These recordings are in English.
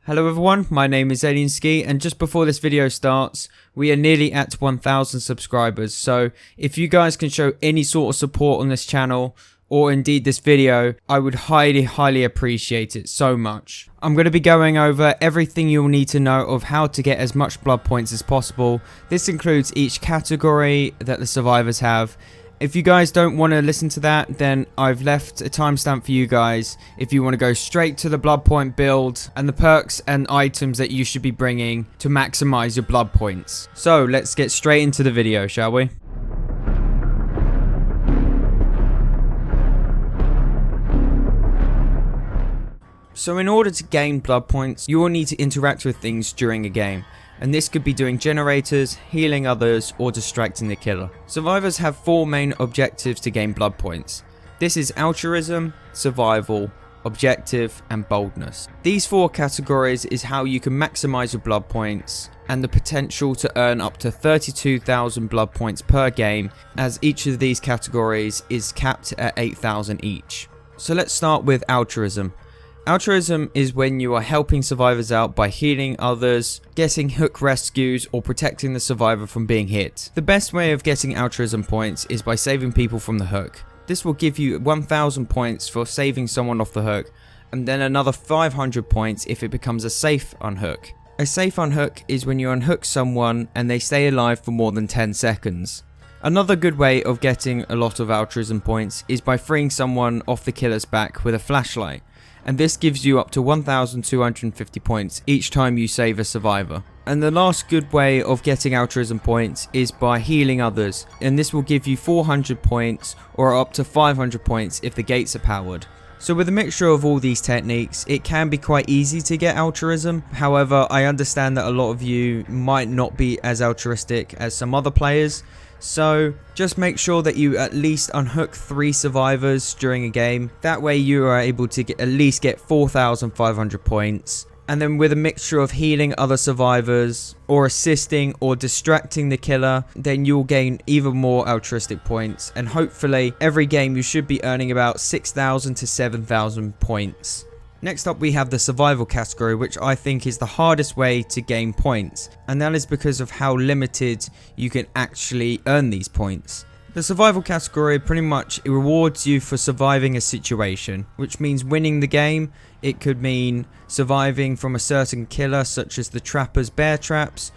Hello everyone, my name is Alienski, and just before this video starts, we are nearly at 1000 subscribers, so if you guys can show any sort of support on this channel, or indeed this video, I would highly appreciate it so much. I'm going to be going over everything you'll need to know of how to get as much blood points as possible. This includes each category that the survivors have. If you guys don't want to listen to that, then I've left a timestamp for you guys if you want to go straight to the Bloodpoint build and the perks and items that you should be bringing to maximize your blood points. So let's get straight into the video, shall we? So in order to gain blood points, you will need to interact with things during a game. And this could be doing generators, healing others, or distracting the killer. Survivors have 4 main objectives to gain blood points. This is Altruism, Survival, Objective, and Boldness. These 4 categories is how you can maximize your blood points and the potential to earn up to 32,000 blood points per game, as each of these categories is capped at 8,000 each. So let's start with Altruism. Altruism is when you are helping survivors out by healing others, getting hook rescues, or protecting the survivor from being hit. The best way of getting altruism points is by saving people from the hook. This will give you 1000 points for saving someone off the hook, and then another 500 points if it becomes a safe unhook. A safe unhook is when you unhook someone and they stay alive for more than 10 seconds. Another good way of getting a lot of altruism points is by freeing someone off the killer's back with a flashlight. And this gives you up to 1250 points each time you save a survivor. And the last good way of getting altruism points is by healing others, and this will give you 400 points or up to 500 points if the gates are powered. So with a mixture of all these techniques, it can be quite easy to get altruism. However, I understand that a lot of you might not be as altruistic as some other players. So just make sure that you at least unhook 3 survivors during a game. That way you are able to at least get 4,500 points. And then with a mixture of healing other survivors or assisting or distracting the killer, then you'll gain even more altruistic points. And hopefully every game you should be earning about 6,000 to 7,000 points. Next up we have the survival category, which I think is the hardest way to gain points, and that is because of how limited you can actually earn these points. The survival category pretty much rewards you for surviving a situation, which means winning the game. It could mean surviving from a certain killer such as the trapper's bear traps,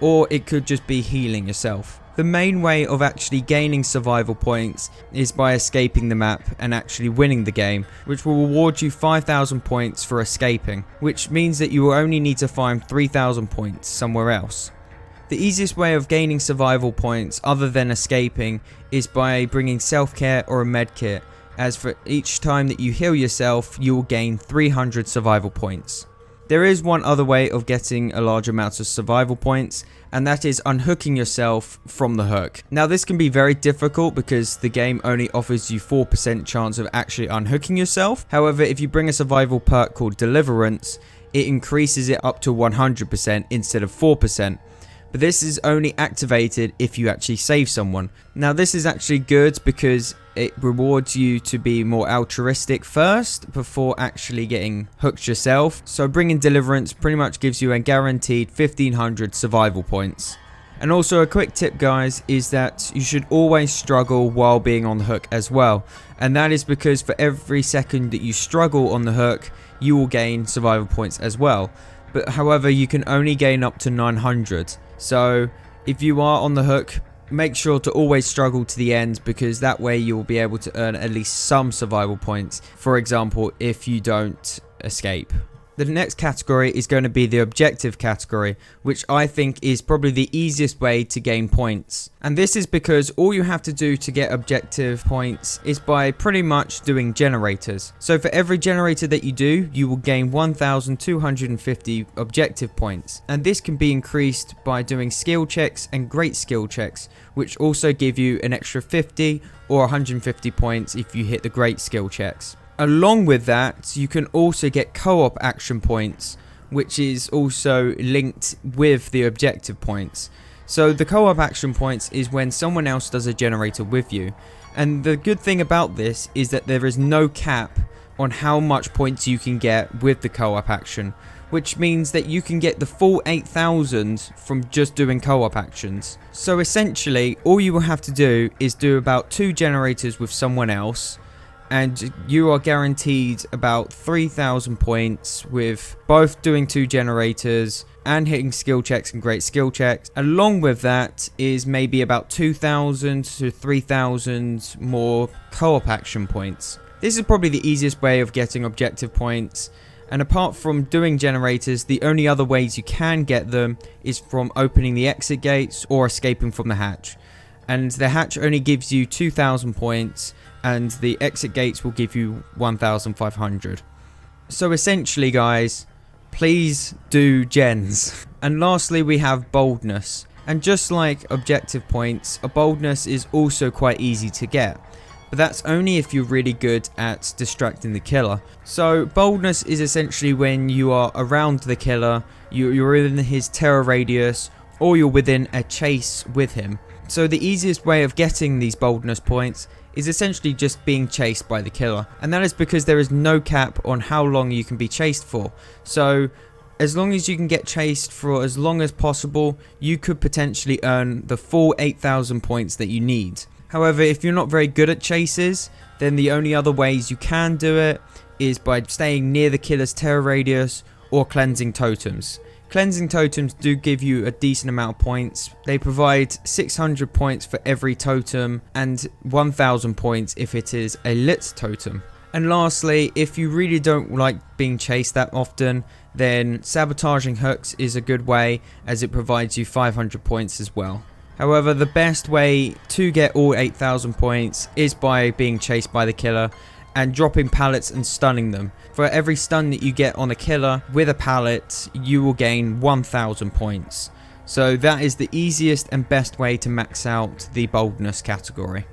or it could just be healing yourself. The main way of actually gaining survival points is by escaping the map and actually winning the game, which will reward you 5,000 points for escaping, which means that you will only need to find 3,000 points somewhere else. The easiest way of gaining survival points other than escaping is by bringing self-care or a medkit, as for each time that you heal yourself, you will gain 300 survival points. There is one other way of getting a large amount of survival points, and that is unhooking yourself from the hook. Now this can be very difficult because the game only offers you 4% chance of actually unhooking yourself. However, if you bring a survival perk called Deliverance, it increases it up to 100% instead of 4%. But this is only activated if you actually save someone. Now this is actually good because it rewards you to be more altruistic first before actually getting hooked yourself. So bringing Deliverance pretty much gives you a guaranteed 1500 survival points. And also a quick tip guys is that you should always struggle while being on the hook as well. And that is because for every second that you struggle on the hook, you will gain survival points as well. But however, you can only gain up to 900. So if you are on the hook, make sure to always struggle to the end, because that way you will be able to earn at least some survival points. For example, if you don't escape. The next category is going to be the objective category, which I think is probably the easiest way to gain points. And this is because all you have to do to get objective points is by pretty much doing generators. So for every generator that you do, you will gain 1250 objective points. And this can be increased by doing skill checks and great skill checks, which also give you an extra 50 or 150 points if you hit the great skill checks. Along with that, you can also get co-op action points, which is also linked with the objective points. So the co-op action points is when someone else does a generator with you. And the good thing about this is that there is no cap on how much points you can get with the co-op action, which means that you can get the full 8,000 from just doing co-op actions. So essentially, all you will have to do is do about 2 generators with someone else, and you are guaranteed about 3,000 points with both doing 2 generators and hitting skill checks and great skill checks. Along with that is maybe about 2,000 to 3,000 more co-op action points. This is probably the easiest way of getting objective points, and apart from doing generators, the only other ways you can get them is from opening the exit gates or escaping from the hatch. And the hatch only gives you 2,000 points, and the exit gates will give you 1,500. So essentially, guys, please do gens. And lastly, we have boldness. And just like objective points, a boldness is also quite easy to get. But that's only if you're really good at distracting the killer. So boldness is essentially when you are around the killer, you're in his terror radius, or you're within a chase with him. So the easiest way of getting these boldness points is essentially just being chased by the killer, and that is because there is no cap on how long you can be chased for. So as long as you can get chased for as long as possible, you could potentially earn the full 8,000 points that you need. However, if you're not very good at chases, then the only other ways you can do it is by staying near the killer's terror radius or cleansing totems. Cleansing totems do give you a decent amount of points. They provide 600 points for every totem and 1,000 points if it is a lit totem. And lastly, if you really don't like being chased that often, then Sabotaging Hooks is a good way, as it provides you 500 points as well. However, the best way to get all 8,000 points is by being chased by the killer and dropping pallets and stunning them. For every stun that you get on a killer with a pallet, you will gain 1,000 points. So that is the easiest and best way to max out the boldness category.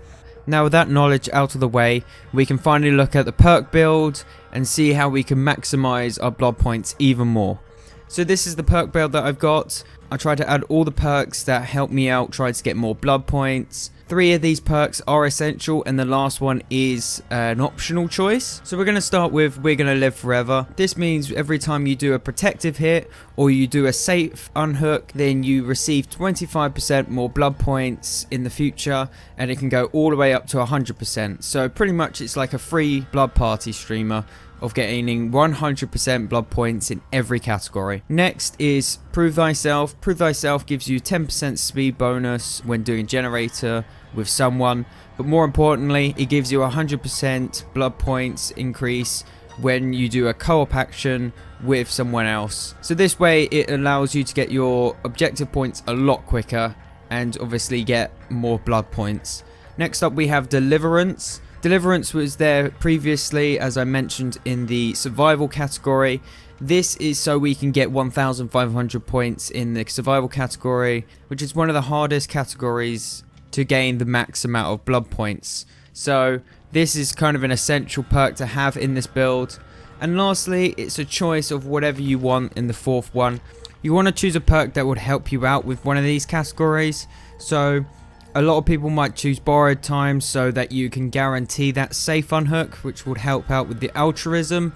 Now with that knowledge out of the way, we can finally look at the perk build and see how we can maximize our blood points even more. So this is the perk build that I've got. I tried to add all the perks that help me out, tried to get more blood points. 3 of these perks are essential, and the last one is an optional choice. So we're going to start with We're Going to Live Forever. This means every time you do a protective hit or you do a safe unhook, then you receive 25% more blood points in the future, and it can go all the way up to 100%. So pretty much it's like a free blood party streamer of gaining 100% blood points in every category. Next is Prove Thyself. Prove Thyself gives you 10% speed bonus when doing generator with someone, but more importantly, it gives you 100% blood points increase when you do a co-op action with someone else. So this way it allows you to get your objective points a lot quicker and obviously get more blood points. Next up we have Deliverance. Deliverance was there previously, as I mentioned, in the survival category. This is so we can get 1,500 points in the survival category, which is one of the hardest categories to gain the max amount of blood points. So this is kind of an essential perk to have in this build. And lastly, it's a choice of whatever you want in the 4th one. You want to choose a perk that would help you out with one of these categories. So a lot of people might choose Borrowed Time so that you can guarantee that safe unhook, which would help out with the Altruism.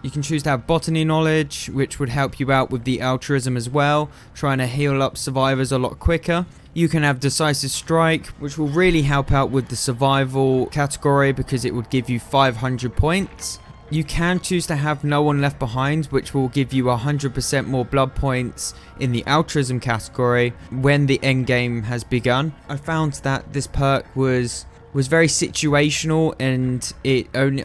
You can choose to have Botany Knowledge, which would help you out with the Altruism as well, trying to heal up survivors a lot quicker. You can have Decisive Strike, which will really help out with the survival category because it would give you 500 points. You can choose to have No One Left Behind, which will give you 100% more blood points in the Altruism category when the end game has begun. I found that this perk was very situational, and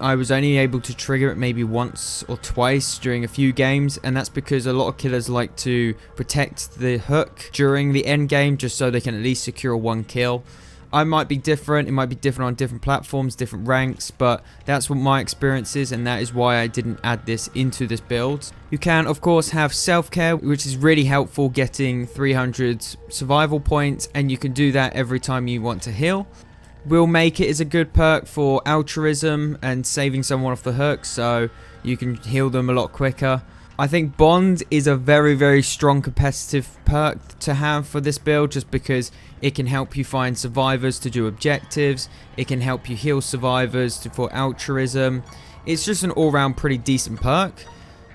I was only able to trigger it maybe once or twice during a few games, and that's because a lot of killers like to protect the hook during the end game just so they can at least secure 1 kill. I might be different, it might be different on different platforms, different ranks, but that's what my experience is, and that is why I didn't add this into this build. You can of course have self-care, which is really helpful, getting 300 survival points, and you can do that every time you want to heal. Will Make It is a good perk for altruism and saving someone off the hook, so you can heal them a lot quicker. I think Bond is a very strong competitive perk to have for this build, just because it can help you find survivors to do objectives, it can help you heal survivors for altruism. It's just an all-round pretty decent perk.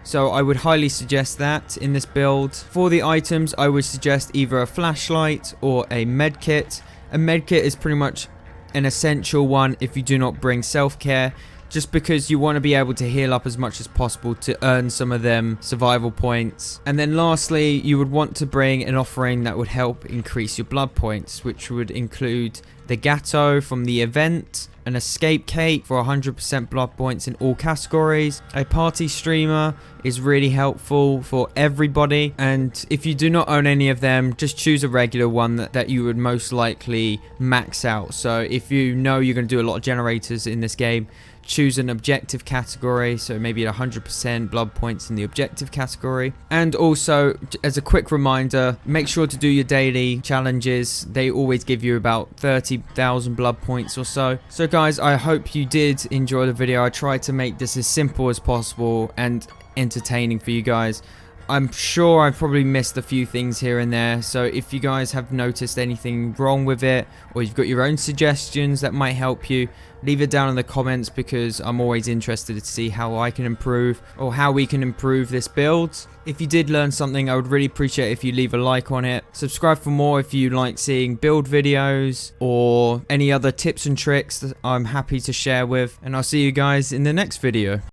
So I would highly suggest that in this build. For the items, I would suggest either a flashlight or a medkit. A medkit is pretty much an essential one if you do not bring self-care, just because you want to be able to heal up as much as possible to earn some of them survival points. And then lastly, you would want to bring an offering that would help increase your blood points, which would include the gatto from the event, an escape cake for 100% blood points in all categories. A party streamer is really helpful for everybody, and if you do not own any of them, just choose a regular one that you would most likely max out. So if you know you're going to do a lot of generators in this game, choose an objective category, so maybe 100% blood points in the objective category. And also, as a quick reminder, make sure to do your daily challenges. They always give you about 30,000 blood points or so. So guys, I hope you did enjoy the video. I tried to make this as simple as possible and entertaining for you guys. I'm sure I've probably missed a few things here and there, so if you guys have noticed anything wrong with it, or you've got your own suggestions that might help you, leave it down in the comments, because I'm always interested to see how I can improve, or how we can improve this build. If you did learn something, I would really appreciate if you leave a like on it. Subscribe for more if you like seeing build videos, or any other tips and tricks that I'm happy to share with, and I'll see you guys in the next video.